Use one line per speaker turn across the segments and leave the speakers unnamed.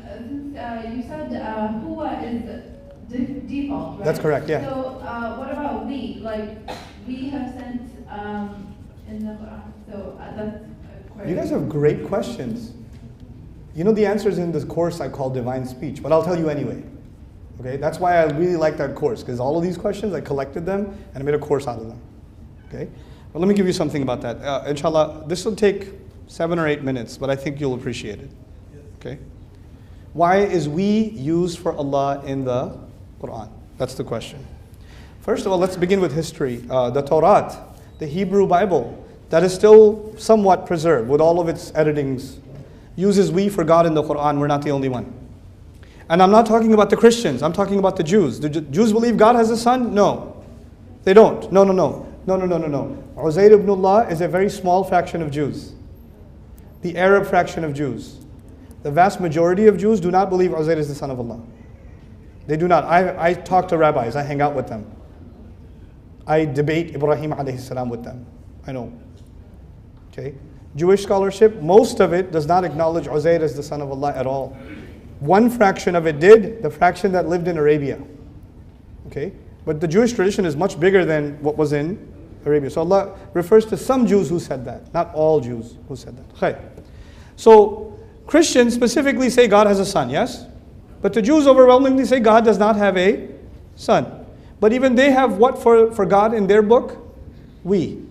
since you said huwa is default, right?
That's correct, yeah.
So what about we? Like, we have sent in the Quran. So that's correct.
You guys have great questions. You know the answers in this course I call Divine Speech, but I'll tell you anyway. Okay, that's why I really like that course, because all of these questions, I collected them and I made a course out of them. Okay, but let me give you something about that. Inshallah, this will take 7 or 8 minutes, but I think you'll appreciate it. Okay, why is we used for Allah in the Quran? That's the question. First of all, let's begin with history. The Torah, the Hebrew Bible, that is still somewhat preserved with all of its editings, uses we for God in the Quran. We're not the only one. And I'm not talking about the Christians, I'm talking about the Jews. The Jews believe God has a son? No. They don't. No. Uzair ibn Allah is a very small fraction of Jews. The Arab fraction of Jews. The vast majority of Jews do not believe Uzair is the son of Allah. They do not. I talk to rabbis, I hang out with them. I debate Ibrahim alayhi salam with them. I know. Okay. Jewish scholarship, most of it does not acknowledge Uzair as the son of Allah at all. One fraction of it did, the fraction that lived in Arabia. Okay? But the Jewish tradition is much bigger than what was in Arabia. So Allah refers to some Jews who said that, not all Jews who said that. Okay. So Christians specifically say God has a son, yes? But the Jews overwhelmingly say God does not have a son. But even they have what for God in their book? We.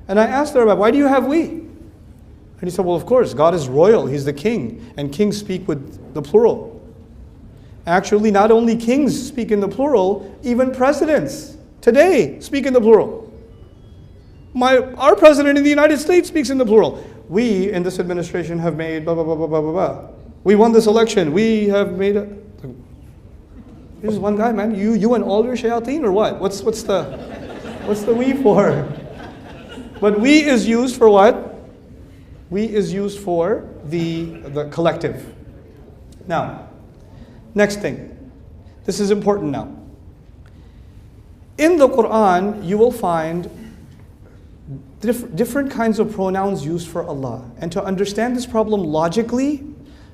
And I asked the rabbi, why do you have we? And he said, well, of course, God is royal, He's the king, and kings speak with the plural. Actually, not only kings speak in the plural, even presidents today speak in the plural. Our president in the United States speaks in the plural. We in this administration have made blah, blah, blah, blah, blah, blah, blah. We won this election. We have made a... Here's one guy, man. You and all your shayateen or what? What's the we for? But we is used for what? We is used for the collective. Now, next thing. This is important now. In the Quran, you will find different kinds of pronouns used for Allah. And to understand this problem logically,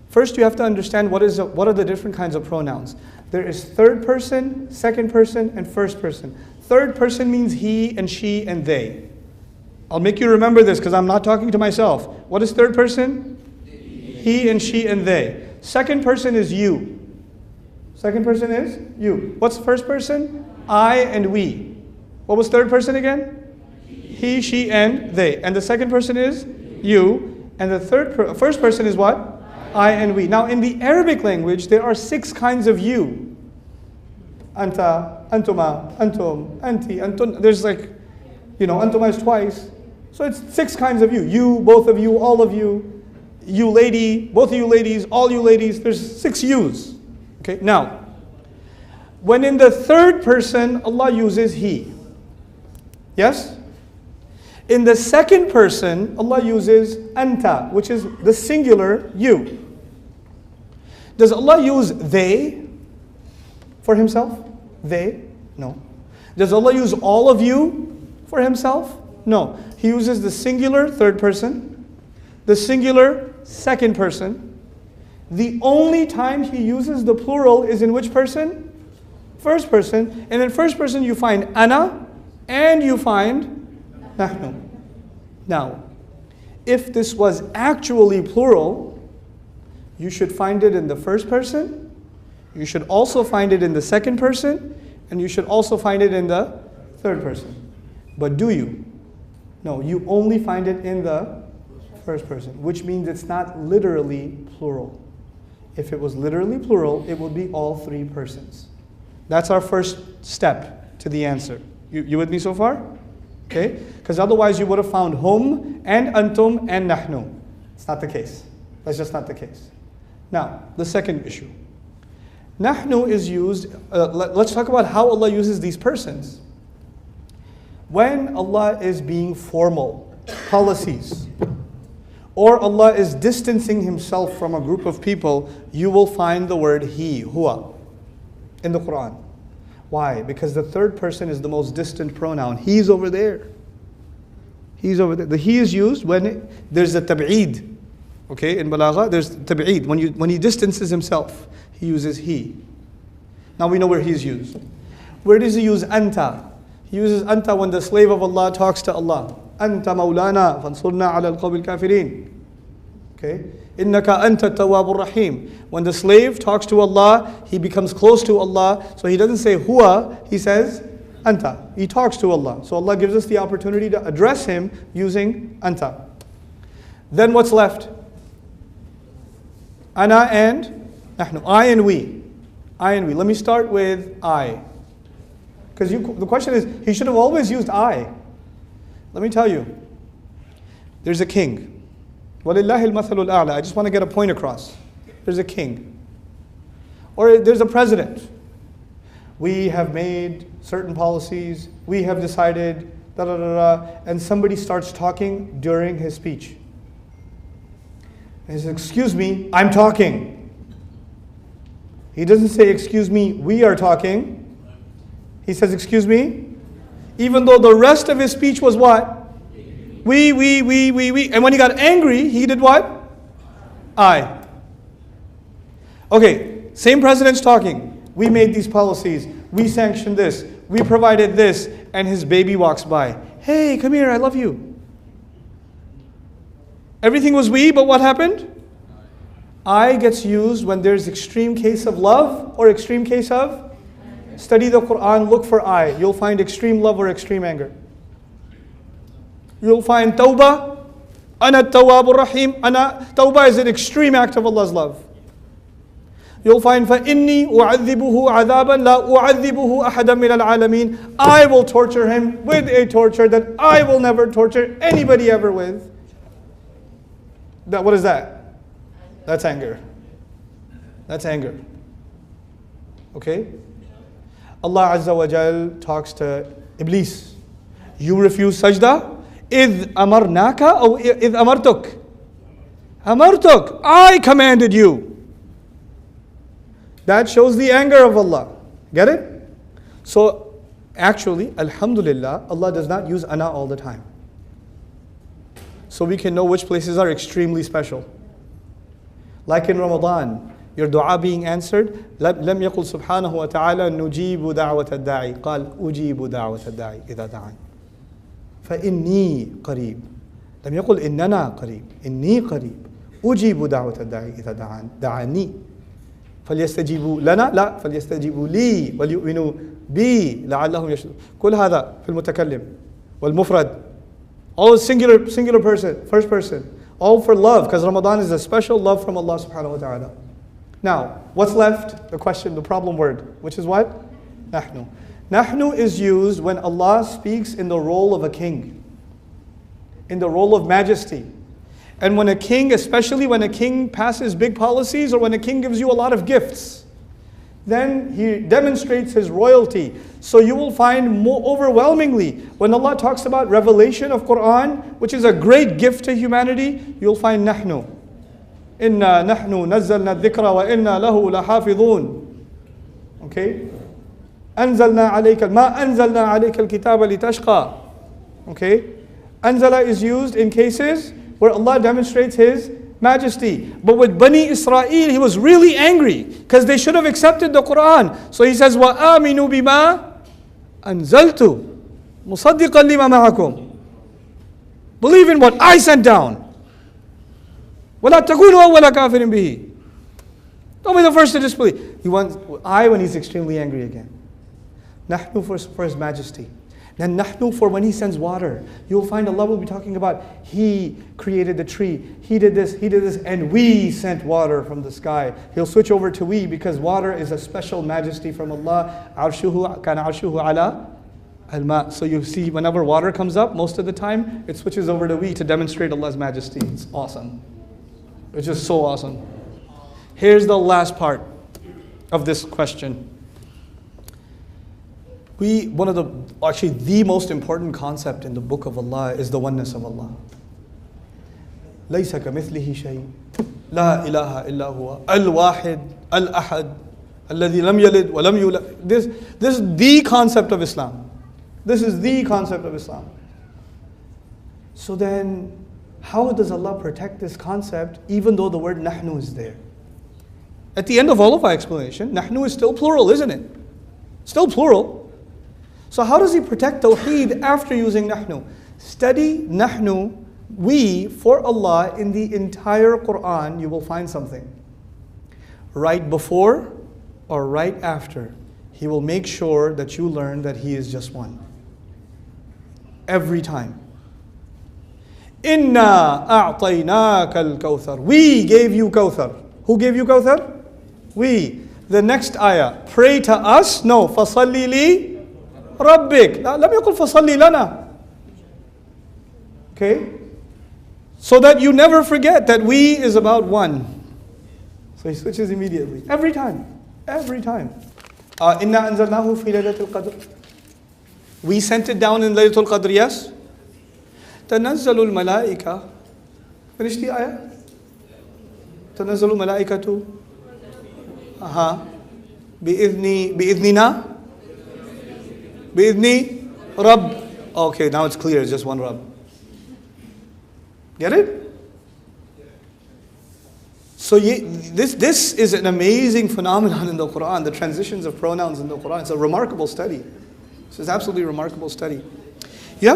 first you have to understand what are the different kinds of pronouns. There is third person, second person, and first person. Third person means he and she and they. I'll make you remember this because I'm not talking to myself. What is third person? He and she and they. Second person is you. Second person is you. What's first person? I and we. What was third person again? He, she, and they. And the second person is you. And the first person is what? I and we. Now in the Arabic language, there are 6 kinds of you. Anta, antuma, antum, anti, antun. There's antuma is twice. So it's 6 kinds of you. You, both of you, all of you. You lady, both of you ladies, all you ladies. There's 6 yous. Okay, now, when in the third person, Allah uses he. Yes? In the second person, Allah uses anta, which is the singular you. Does Allah use they for Himself? They? No. Does Allah use all of you for Himself? No. He uses the singular third person, the singular second person. The only time He uses the plural is in which person? First person. And in first person you find ana and you find nahnu. Now, if this was actually plural, you should find it in the first person, you should also find it in the second person, and you should also find it in the third person. But do you? No, you only find it in the first person, which means it's not literally plural. If it was literally plural, it would be all 3 persons. That's our first step to the answer. You with me so far? Okay? Because otherwise you would have found hum and antum and nahnu. It's not the case. That's just not the case. Now, the second issue. Nahnu is used, let's talk about how Allah uses these persons. When Allah is being formal, policies, or Allah is distancing Himself from a group of people, you will find the word he, huwa, in the Quran. Why? Because the third person is the most distant pronoun. He's over there. He's over there. The he is used when there's a tab'id, Okay, in balagha, there's tab'id. When he distances himself, he uses he. Now we know where he's used. Where does he use anta? He uses anta when the slave of Allah talks to Allah. Anta maulana fansurna ala al-qawmi al-kafirin. Okay? Innaka anta tawwabur rahim. When the slave talks to Allah, he becomes close to Allah. So he doesn't say huwa, he says anta. He talks to Allah. So Allah gives us the opportunity to address him using anta. Then what's left? Ana and nahnu. I and we. I and we. Let me start with I. Because the question is, he should have always used I. Let me tell you. There's a king. وَلِلَّهِ الْمَثَلُ الْأَعْلَى. I just want to get a point across. There's a king. Or there's a president. We have made certain policies. We have decided, and somebody starts talking during his speech. And he says, excuse me, I'm talking. He doesn't say, excuse me, we are talking. He says, excuse me. Even though the rest of his speech was what? We. And when he got angry, he did what? I. Okay, same president's talking. We made these policies. We sanctioned this. We provided this. And his baby walks by. Hey, come here, I love you. Everything was we, but what happened? I gets used when there's extreme case of love or extreme case of? Study the Quran, look for I. You'll find extreme love or extreme anger. You'll find tawbah. Ana tawwabur rahim. Tawbah is an extreme act of Allah's love. You'll find فَإِنِّي أُعَذِّبُهُ عَذَابًا لَا أُعَذِّبُهُ أَحَدًا مِنَ الْعَالَمِينَ. I will torture him with a torture that I will never torture anybody ever with. What is that? That's anger. That's anger. Okay? Allah Azza wa Jal talks to Iblis. You refuse sajda? إِذْ أَمَرْنَاكَ أو إِذْ أَمَرْتُكَ. أَمَرْتُكَ. I commanded you. That shows the anger of Allah. Get it? So actually, alhamdulillah, Allah does not use ana all the time. So we can know which places are extremely special. Like in Ramadan, your dua being answered, لم يقل سبحانه وتعالى نجيب دعوة الداعي قال أجيب دعوة الداعي إذا دعان فإني قريب لم يقل إننا قريب إني قريب أجيب دعوة الداعي إذا دعاني فليستجيبوا لنا لا فليستجيبوا لي وليؤمنوا بي لعلهم يشهدون. كل هذا في المتكلم والمفرد. All singular person, first person. All for love, because Ramadan is a special love from Allah subhanahu wa ta'ala. Now, what's left? The question, the problem word, which is what? Nahnu. Nahnu is used when Allah speaks in the role of a king, in the role of majesty. And when a king, especially when a king passes big policies or when a king gives you a lot of gifts, then he demonstrates his royalty. So you will find more overwhelmingly, when Allah talks about revelation of Quran, which is a great gift to humanity, you'll find nahnu. Inna nahnu nazzalna dhikra wa inna lahu lahafidhun. Okay? Anzalna alayka, ma anzalna alayka al-kitaba litashqa. Okay? Anzala is used in cases where Allah demonstrates His majesty. But with Bani Israel, He was really angry because they should have accepted the Quran. So He says, وَآمِنُوا بِمَا أَنزَلْتُ مُصَدِّقًا لِمَا مَعَكُمْ. Believe in what I sent down. وَلَا تَكُونُوا أَوَّلَ كَافِرٍ بِهِ. Don't be the first to disbelieve. He wants I when He's extremely angry again. Nahnu for His majesty. Then nahnu for when He sends water. You'll find Allah will be talking about He created the tree, He did this, and we sent water from the sky. He'll switch over to we because water is a special majesty from Allah. Arshuhu kana arshuhu ala al-ma. So you see whenever water comes up, most of the time it switches over to we to demonstrate Allah's majesty. It's awesome. It's just so awesome. Here's the last part of this question. One of the most important concept in the book of Allah is the oneness of Allah. لَيْسَ كَمِثْلِهِ شَيْءٍ لَا إِلَهَ إِلَّا هُوَ الْوَاحِدُ الْأَحَدُ الَّذِي لَمْ يَلِدْ وَلَمْ يُولَدْ. This is the concept of Islam. This is the concept of Islam. So then, how does Allah protect this concept even though the word nahnu is there? At the end of all of our explanation, nahnu is still plural, isn't it? Still plural. So how does He protect Tawheed after using nahnu? Study nahnu, we, for Allah in the entire Quran, you will find something. Right before or right after, He will make sure that you learn that He is just one. Every time. Inna a'tainaka al-kawthar. We gave you Kawthar. Who gave you Kawthar? We. The next ayah. Pray to us? No. فَصَلِّ لِي رَبِّكَ. لم يقل فَصَلِّ لَنَا. Okay? So that you never forget that we is about one. So he switches immediately. Every time. Every time. Inna anzalnahu fi laylatul qadr. We sent it down in Laylatul Qadr, yes? تنزل الملائكة. Finish the ayah. تنزل الملائكة. بإذننا. بإذن رب. Okay, now it's clear. It's just one Rabb. Get it? So this is an amazing phenomenon in the Quran. The transitions of pronouns in the Quran. It's a remarkable study. This is absolutely remarkable study.